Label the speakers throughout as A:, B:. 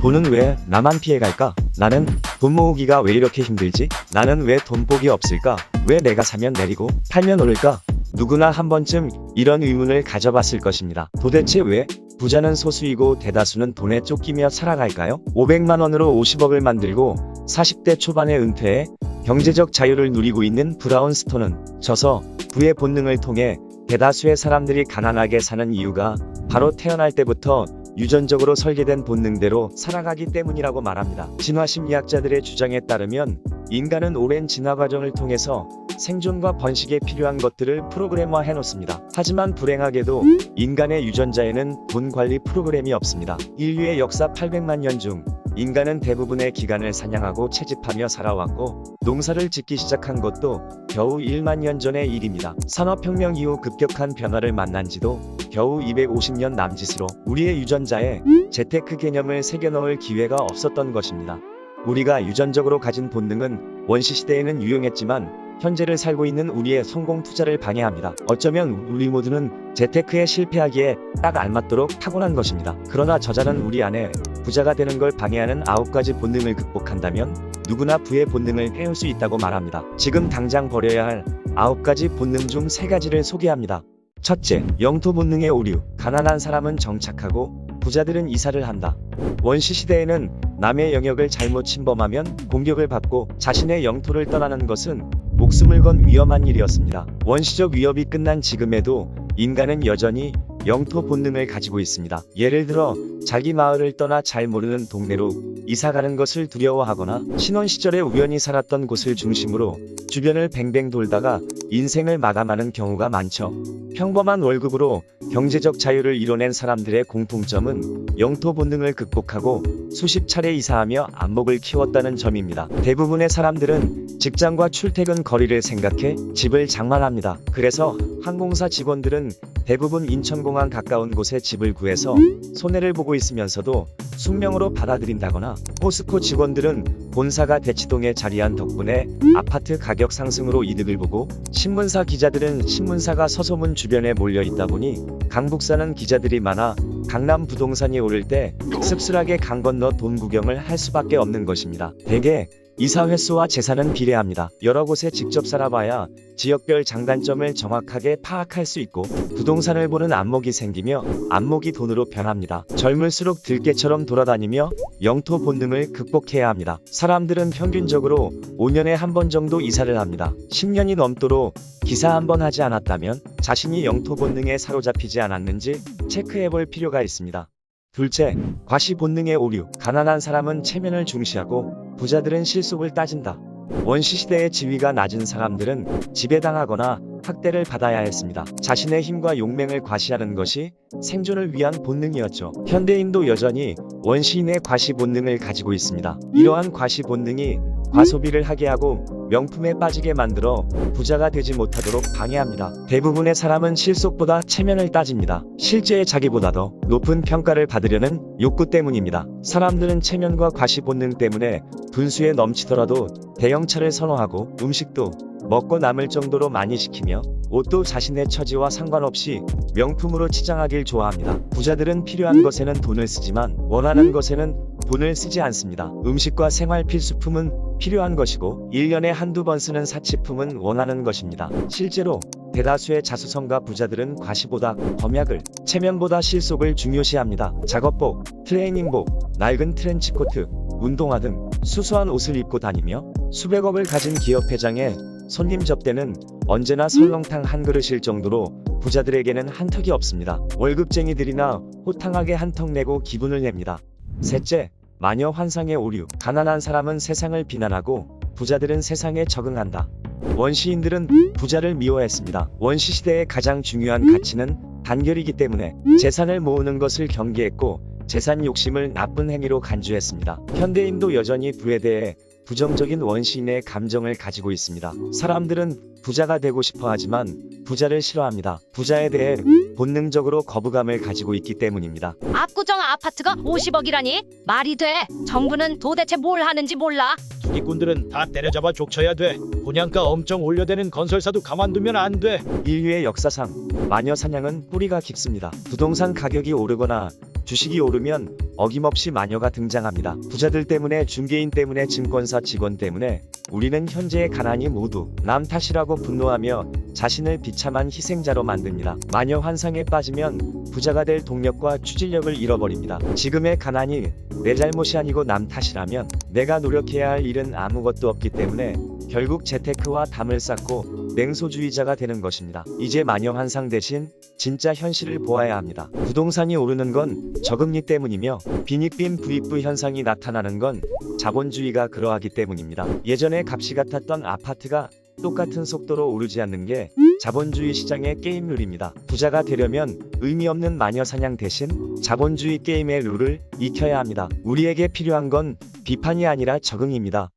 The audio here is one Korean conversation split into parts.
A: 돈은 왜 나만 피해갈까? 나는 돈 모으기가 왜 이렇게 힘들지? 나는 왜 돈복이 없을까? 왜 내가 사면 내리고 팔면 오를까? 누구나 한 번쯤 이런 의문을 가져봤을 것입니다. 도대체 왜 부자는 소수이고 대다수는 돈에 쫓기며 살아갈까요? 500만 원으로 50억을 만들고 40대 초반에 은퇴해 경제적 자유를 누리고 있는 브라운스톤은 저서 부의 본능을 통해 대다수의 사람들이 가난하게 사는 이유가 바로 태어날 때부터 유전적으로 설계된 본능대로 살아가기 때문이라고 말합니다. 진화심리학자들의 주장에 따르면 인간은 오랜 진화 과정을 통해서 생존과 번식에 필요한 것들을 프로그램화 해놓습니다. 하지만 불행하게도 인간의 유전자에는 돈 관리 프로그램이 없습니다. 인류의 역사 800만 년 중 인간은 대부분의 기간을 사냥하고 채집하며 살아왔고 농사를 짓기 시작한 것도 겨우 1만 년 전의 일입니다. 산업혁명 이후 급격한 변화를 만난 지도 겨우 250년 남짓으로 우리의 유전자에 재테크 개념을 새겨넣을 기회가 없었던 것입니다. 우리가 유전적으로 가진 본능은 원시시대에는 유용했지만 현재를 살고 있는 우리의 성공 투자를 방해합니다. 어쩌면 우리 모두는 재테크에 실패하기에 딱 알맞도록 타고난 것입니다. 그러나 저자는 우리 안에 부자가 되는 걸 방해하는 9가지 본능을 극복한다면 누구나 부의 본능을 해올 수 있다고 말합니다. 지금 당장 버려야 할 9가지 본능 중 3가지를 소개합니다. 첫째, 영토 본능의 오류. 가난한 사람은 정착하고 부자들은 이사를 한다. 원시시대에는 남의 영역을 잘못 침범하면 공격을 받고 자신의 영토를 떠나는 것은 목숨을 건 위험한 일이었습니다. 원시적 위협이 끝난 지금에도 인간은 여전히 영토 본능을 가지고 있습니다. 예를 들어 자기 마을을 떠나 잘 모르는 동네로 이사가는 것을 두려워하거나 신혼 시절에 우연히 살았던 곳을 중심으로 주변을 뱅뱅 돌다가 인생을 마감하는 경우가 많죠. 평범한 월급으로 경제적 자유를 이뤄낸 사람들의 공통점은 영토 본능을 극복하고 수십 차례 이사하며 안목을 키웠다는 점입니다. 대부분의 사람들은 직장과 출퇴근 거리를 생각해 집을 장만합니다. 그래서 항공사 직원들은 대부분 인천공항 가까운 곳에 집을 구해서 손해를 보고 있으면서도 숙명으로 받아들인다거나 포스코 직원들은 본사가 대치동에 자리한 덕분에 아파트 가격 상승으로 이득을 보고 신문사 기자들은 신문사가 서소문 주변에 몰려 있다 보니 강북사는 기자들이 많아 강남 부동산이 오를 때 씁쓸하게 강 건너 돈 구경을 할 수밖에 없는 것입니다. 대개 이사 횟수와 재산은 비례합니다. 여러 곳에 직접 살아봐야 지역별 장단점을 정확하게 파악할 수 있고 부동산을 보는 안목이 생기며 안목이 돈으로 변합니다. 젊을수록 들깨처럼 돌아다니며 영토 본능을 극복해야 합니다. 사람들은 평균적으로 5년에 한 번 정도 이사를 합니다. 10년이 넘도록 기사 한 번 하지 않았다면 자신이 영토 본능에 사로잡히지 않았는지 체크해볼 필요가 있습니다. 둘째, 과시 본능의 오류. 가난한 사람은 체면을 중시하고 부자들은 실속을 따진다. 원시시대의 지위가 낮은 사람들은 지배당하거나 학대를 받아야 했습니다. 자신의 힘과 용맹을 과시하는 것이 생존을 위한 본능이었죠. 현대인도 여전히 원시인의 과시 본능을 가지고 있습니다. 이러한 과시 본능이 과소비를 하게 하고 명품에 빠지게 만들어 부자가 되지 못하도록 방해합니다. 대부분의 사람은 실속보다 체면을 따집니다. 실제의 자기보다 더 높은 평가를 받으려는 욕구 때문입니다. 사람들은 체면과 과시 본능 때문에 분수에 넘치더라도 대형차를 선호하고 음식도 먹고 남을 정도로 많이 시키며 옷도 자신의 처지와 상관없이 명품으로 치장하길 좋아합니다. 부자들은 필요한 것에는 돈을 쓰지만 원하는 것에는 돈을 쓰지 않습니다. 음식과 생활 필수품은 필요한 것이고 1년에 한두 번 쓰는 사치품은 원하는 것입니다. 실제로 대다수의 자수성가 부자들은 과시보다 검약을, 체면보다 실속을 중요시합니다. 작업복, 트레이닝복, 낡은 트렌치코트, 운동화 등 수수한 옷을 입고 다니며 수백억을 가진 기업 회장의 손님 접대는 언제나 설렁탕 한 그릇일 정도로 부자들에게는 한턱이 없습니다. 월급쟁이들이나 호탕하게 한턱 내고 기분을 냅니다. 셋째, 마녀 환상의 오류. 가난한 사람은 세상을 비난하고 부자들은 세상에 적응한다. 원시인들은 부자를 미워했습니다. 원시시대의 가장 중요한 가치는 단결이기 때문에 재산을 모으는 것을 경계했고 재산 욕심을 나쁜 행위로 간주했습니다. 현대인도 여전히 부에 대해 부정적인 원시인의 감정을 가지고 있습니다. 사람들은 부자가 되고 싶어 하지만 부자를 싫어합니다. 부자에 대해 본능적으로 거부감을 가지고 있기 때문입니다.
B: 압구정 아파트가 50억이라니? 말이 돼. 정부는 도대체 뭘 하는지 몰라.
C: 투기꾼들은 다 때려잡아 족쳐야 돼. 분양가 엄청 올려대는 건설사도 가만두면 안 돼.
A: 인류의 역사상 마녀 사냥은 뿌리가 깊습니다. 부동산 가격이 오르거나 주식이 오르면 어김없이 마녀가 등장합니다. 부자들 때문에, 중개인 때문에, 증권사 직원 때문에 우리는 현재의 가난이 모두 남 탓이라고 분노하며 자신을 비참한 희생자로 만듭니다. 마녀 환상에 빠지면 부자가 될 동력과 추진력을 잃어버립니다. 지금의 가난이 내 잘못이 아니고 남 탓이라면 내가 노력해야 할 일은 아무것도 없기 때문에 결국 재테크와 담을 쌓고 냉소주의자가 되는 것입니다. 이제 마녀 환상 대신 진짜 현실을 보아야 합니다. 부동산이 오르는 건 저금리 때문이며 빈익빈 부익부 현상이 나타나는 건 자본주의가 그러하기 때문입니다. 예전에 값이 같았던 아파트가 똑같은 속도로 오르지 않는 게 자본주의 시장의 게임 룰입니다. 부자가 되려면 의미 없는 마녀 사냥 대신 자본주의 게임의 룰을 익혀야 합니다. 우리에게 필요한 건 비판이 아니라 적응입니다.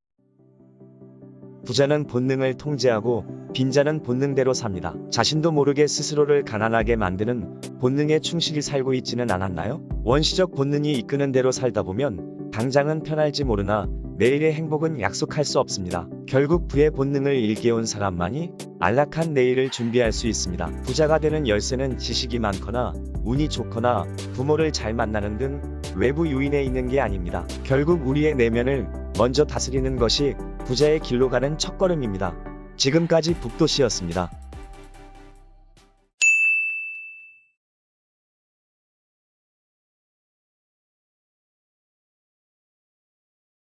A: 부자는 본능을 통제하고 빈자는 본능대로 삽니다. 자신도 모르게 스스로를 가난하게 만드는 본능에 충실히 살고 있지는 않았나요? 원시적 본능이 이끄는 대로 살다 보면 당장은 편할지 모르나 내일의 행복은 약속할 수 없습니다. 결국 부의 본능을 일깨운 사람만이 안락한 내일을 준비할 수 있습니다. 부자가 되는 열쇠는 지식이 많거나 운이 좋거나 부모를 잘 만나는 등 외부 요인에 있는 게 아닙니다. 결국 우리의 내면을 먼저 다스리는 것이 부자의 길로 가는 첫걸음입니다. 지금까지 북도시였습니다.